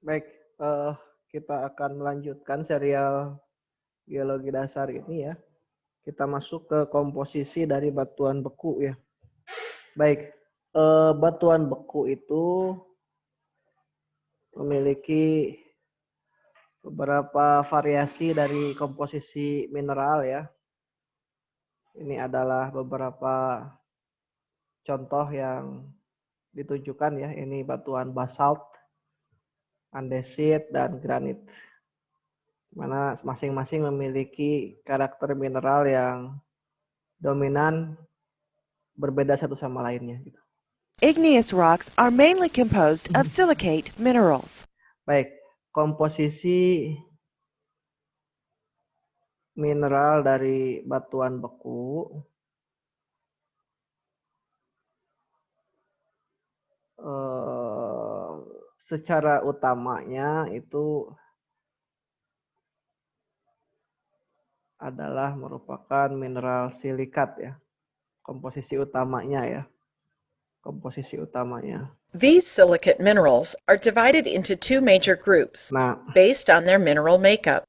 Baik, eh, kita akan melanjutkan serial geologi dasar ini ya. Kita masuk ke komposisi dari batuan beku ya. Baik, batuan beku itu memiliki beberapa variasi dari komposisi mineral ya. Ini adalah beberapa contoh yang ditunjukkan ya. Ini batuan basalt, andesit, dan granit. Mana masing-masing memiliki karakter mineral yang dominan berbeda satu sama lainnya. Igneous rocks are mainly composed of silicate minerals. Baik, komposisi mineral dari batuan beku secara utamanya itu adalah merupakan mineral silikat ya. Komposisi utamanya ya. Komposisi utamanya. These silicate minerals are divided into two major groups Nah, based on their mineral makeup,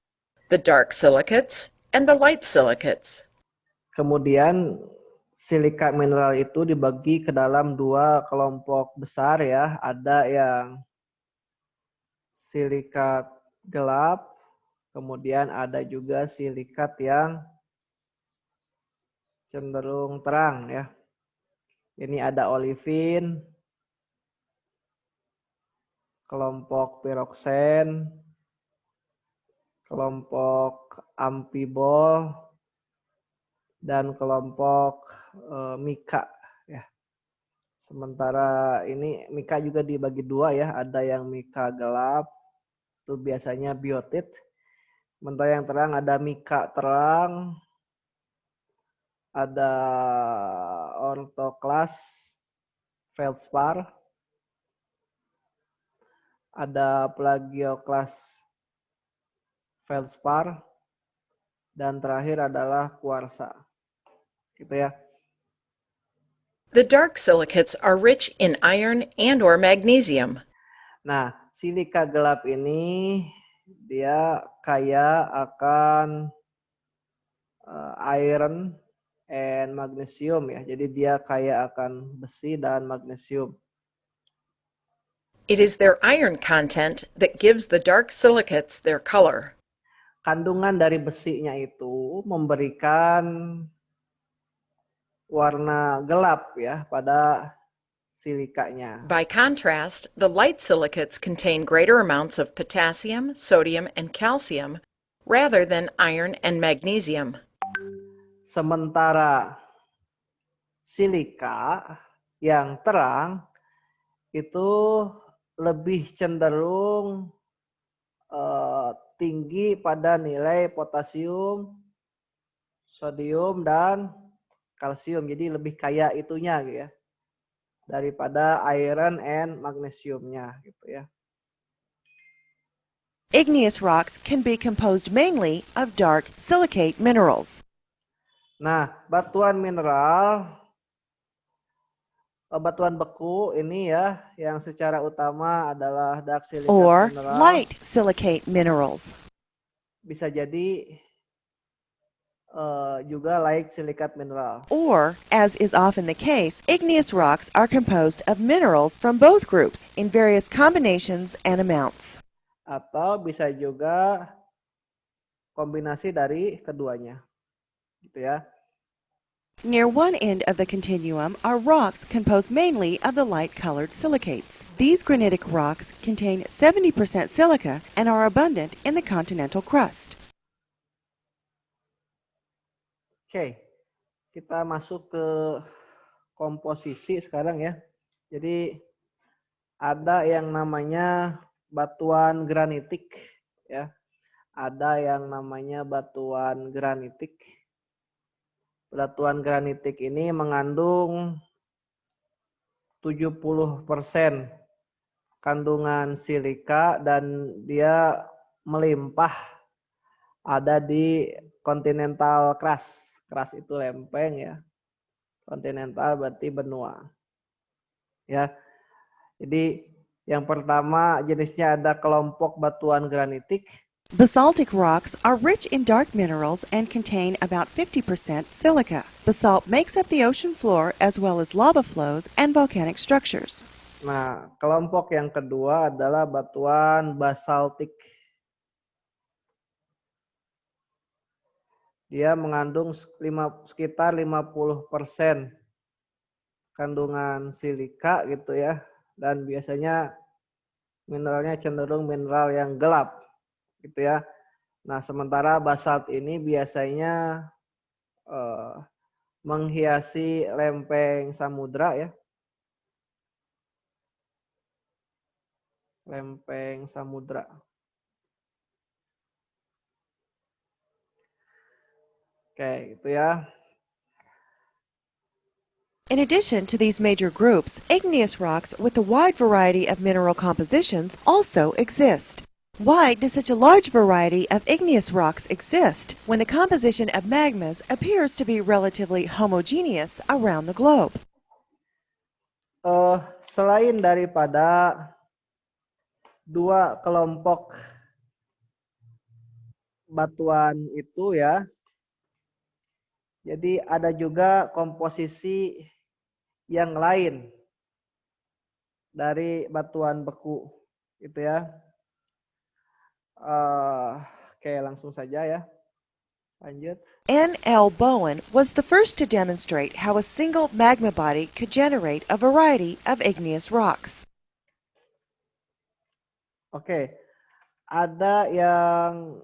the dark silicates and the light silicates. kemudian silika mineral itu dibagi ke dalam dua kelompok besar ya. Ada yang silikat gelap, kemudian ada juga silikat yang cenderung terang ya. Ini ada olivin, kelompok piroksen, kelompok amphibol, dan kelompok mika ya. Sementara ini mika juga dibagi dua ya, ada yang mika gelap itu biasanya biotit. Sementara yang terang ada mika terang, ada orthoklas, feldspar, ada plagioklas feldspar, dan terakhir adalah kuarsa. Gitu ya. The dark silicates are rich in iron and or magnesium. Nah, silika gelap ini dia kaya akan iron and magnesium ya. Jadi dia kaya akan besi dan magnesium. It is their iron content that gives the dark silicates their color. Kandungan dari besinya itu memberikan warna gelap ya pada silikanya. By contrast, the light silicates contain greater amounts of potassium, sodium, and calcium rather than iron and magnesium. Sementara silika yang terang itu lebih cenderung tinggi pada nilai potasium, sodium, dan kalsium. Jadi lebih kaya itunya gitu ya. Daripada iron and magnesiumnya gitu ya. Igneous rocks can be composed mainly of dark silicate minerals. Nah, batuan mineral, batuan beku ini ya, yang secara utama adalah dark silicate or mineral. light silicate minerals. Bisa jadi juga light silicate mineral. Or, as is often the case, igneous rocks are composed of minerals from both groups in various combinations and amounts. Atau bisa juga kombinasi dari keduanya. Gitu ya. Near one end of the continuum are rocks composed mainly of the light-colored silicates. These granitic rocks contain 70% silica and are abundant in the continental crust. Oke, kita masuk ke komposisi sekarang ya. Jadi ada yang namanya batuan granitik ya. Ada yang namanya batuan granitik. Batuan granitik ini mengandung 70% kandungan silika dan dia melimpah ada di continental crust. Crust itu lempeng ya. Continental berarti benua. Ya. Jadi Yang pertama jenisnya ada kelompok batuan granitik. Basaltic rocks are rich in dark minerals and contain about 50% silica. Basalt makes up the ocean floor as well as lava flows and volcanic structures. Nah, kelompok yang kedua adalah batuan basaltik. Dia mengandung sekitar 50% kandungan silika gitu ya. Dan biasanya mineralnya cenderung mineral yang gelap gitu ya. Nah, sementara basalt ini biasanya menghiasi lempeng samudra ya. Lempeng samudra. Oke, gitu ya. In addition to these major groups, igneous rocks with a wide variety of mineral compositions also exist. Why does such a large variety of igneous rocks exist when the composition of magmas appears to be relatively homogeneous around the globe? Selain daripada dua kelompok batuan itu ya, jadi ada juga komposisi yang lain dari batuan beku, gitu ya. Oke, langsung saja ya. Lanjut. N. L. Bowen was the first to demonstrate how a single magma body could generate a variety of igneous rocks. Oke, ada yang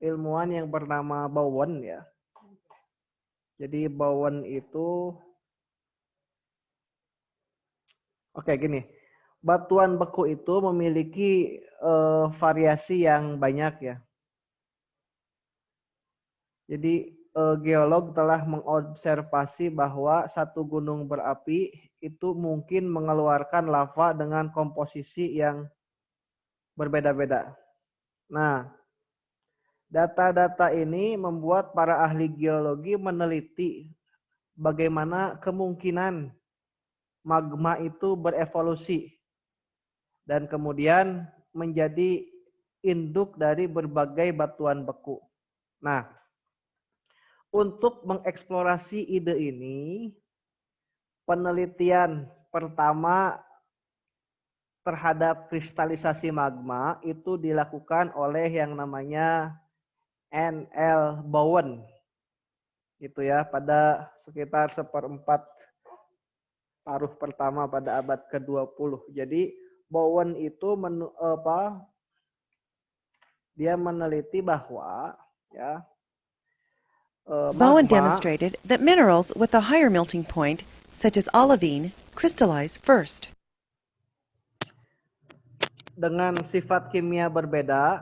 ilmuwan yang bernama Bowen ya. Jadi Bowen itu, oke gini, batuan beku itu memiliki variasi yang banyak ya. Jadi geolog telah mengobservasi bahwa satu gunung berapi itu mungkin mengeluarkan lava dengan komposisi yang berbeda-beda. Nah, data-data ini membuat para ahli geologi meneliti bagaimana kemungkinan magma itu berevolusi dan kemudian menjadi induk dari berbagai batuan beku. Nah, untuk mengeksplorasi ide ini, penelitian pertama terhadap kristalisasi magma itu dilakukan oleh yang namanya N. L. Bowen. Gitu ya, pada sekitar 1/4 paruh pertama pada abad ke-20. Jadi Bowen itu dia meneliti bahwa ya Bowen magma demonstrated that minerals with a higher melting point, such as olivine, crystallize first. dengan sifat kimia berbeda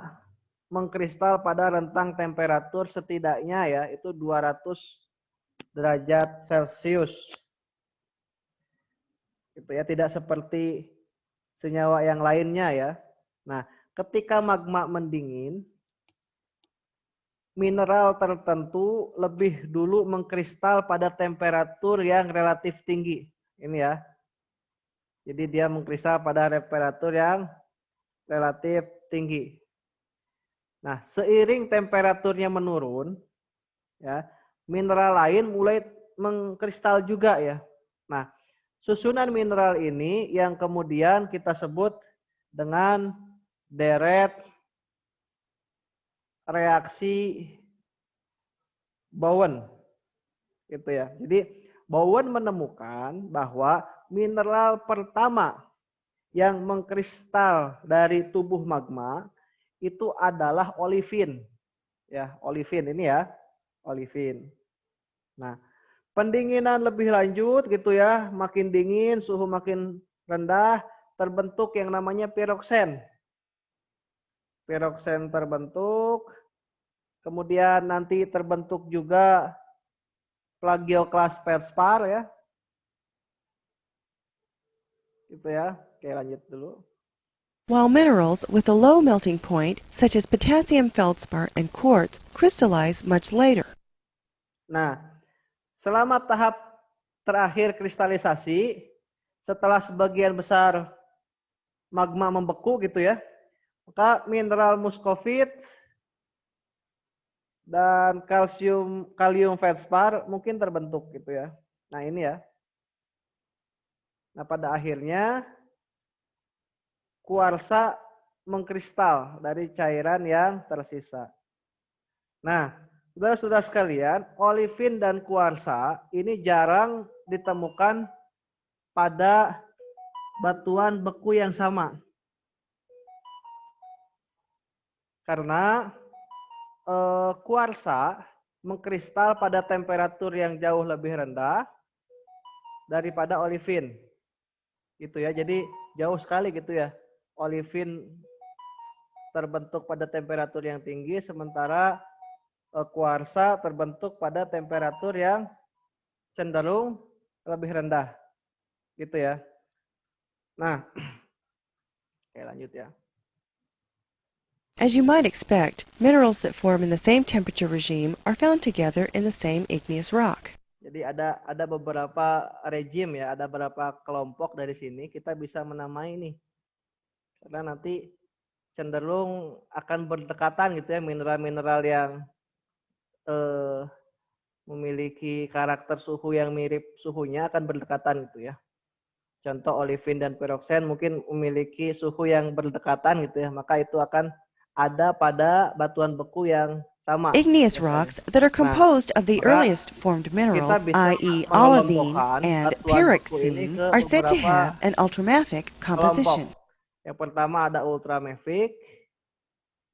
mengkristal pada rentang temperatur setidaknya ya itu 200 derajat Celcius. Gitu ya, tidak seperti senyawa yang lainnya ya. Nah, ketika magma mendingin, mineral tertentu lebih dulu mengkristal pada temperatur yang relatif tinggi. Ini ya. Jadi dia mengkristal pada temperatur yang relatif tinggi. Nah, seiring temperaturnya menurun, ya, mineral lain mulai mengkristal juga ya. Nah, susunan mineral ini yang kemudian kita sebut dengan deret reaksi Bowen. Gitu ya. Jadi Bowen menemukan bahwa mineral pertama yang mengkristal dari tubuh magma itu adalah olivin. Ya, olivin ini ya, olivin. Nah, pendinginan lebih lanjut gitu ya, makin dingin, suhu makin rendah, terbentuk yang namanya piroksen. Piroksen terbentuk, kemudian nanti terbentuk juga plagioklas feldspar ya. Gitu ya. Oke, lanjut dulu. While minerals with a low melting point, such as potassium feldspar and quartz, crystallize much later. Nah, selama tahap terakhir kristalisasi, setelah sebagian besar magma membeku gitu ya, maka mineral muskovit dan kalium feldspar mungkin terbentuk gitu ya. Nah ini ya. Nah pada akhirnya kuarsa mengkristal dari cairan yang tersisa. Nah, saudara-saudara sekalian, olivin dan kuarsa ini jarang ditemukan pada batuan beku yang sama. Karena kuarsa mengkristal pada temperatur yang jauh lebih rendah daripada olivin. Gitu ya. Jadi jauh sekali gitu ya. Olivin terbentuk pada temperatur yang tinggi sementara kuarsa terbentuk pada temperatur yang cenderung lebih rendah. Gitu ya. Nah, oke lanjut ya. As you might expect, minerals that form in the same temperature regime are found together in the same igneous rock. Jadi ada beberapa regime ya, ada beberapa kelompok dari sini kita bisa menamai nih. Karena nanti cenderung akan berdekatan gitu ya, mineral-mineral yang memiliki karakter suhu yang mirip suhunya akan berdekatan gitu ya. Contoh olivin dan peroksen mungkin memiliki suhu yang berdekatan gitu ya, maka itu akan ada pada batuan beku yang sama. Igneous rocks that are composed of the maka earliest formed minerals, bisa i.e. olivine mengelompokkan and batuan beku ini pyroxene, ke are said to beberapa have an ultramafic composition. kelompok. Yang pertama ada ultramafic,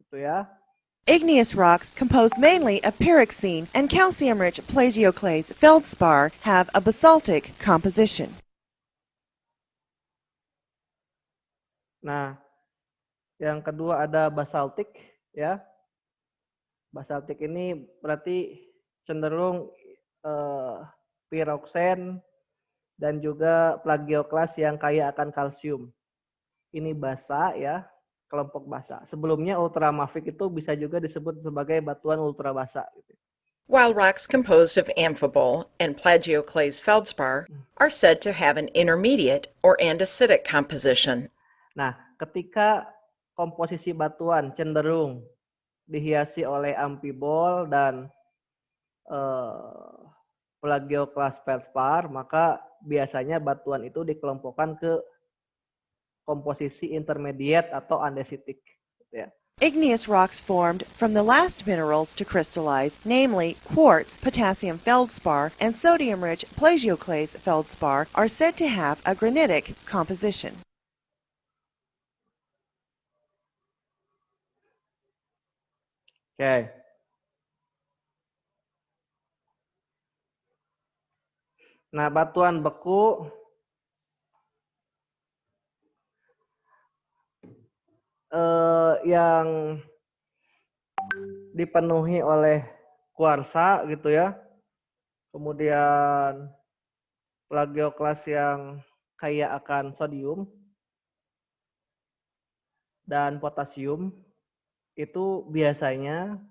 gitu ya. Igneous rocks composed mainly of pyroxene and calcium-rich plagioclase feldspar have a basaltic composition. Nah, yang kedua ada basaltik, ya. Basaltik ini berarti cenderung pyroxene dan juga plagioklas yang kaya akan kalsium. Ini basa ya, kelompok basa. Sebelumnya ultramafic itu bisa juga disebut sebagai batuan ultrabasa. While rocks composed of amphibole and plagioclase feldspar are said to have an intermediate or andesitic composition. Nah, ketika komposisi batuan cenderung dihiasi oleh amphibole dan plagioklas feldspar, maka biasanya batuan itu dikelompokkan ke komposisi intermediate atau andesitik. Ya. Igneous rocks formed from the last minerals to crystallize, namely quartz, potassium feldspar, and sodium-rich plagioclase feldspar, are said to have a granitic composition. Oke. Nah, batuan beku yang dipenuhi oleh kuarsa gitu ya. Kemudian plagioklas yang kaya akan sodium dan potasium itu biasanya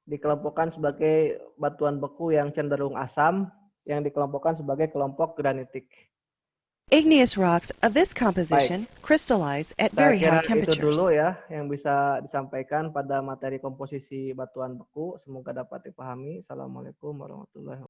dikelompokkan sebagai batuan beku yang cenderung asam yang dikelompokkan sebagai kelompok granitik. Igneous rocks of this composition crystallize at very high temperatures. Itu dulu ya yang bisa disampaikan pada materi komposisi batuan beku. Semoga dapat dipahami. Assalamualaikum warahmatullahi wabarakatuh.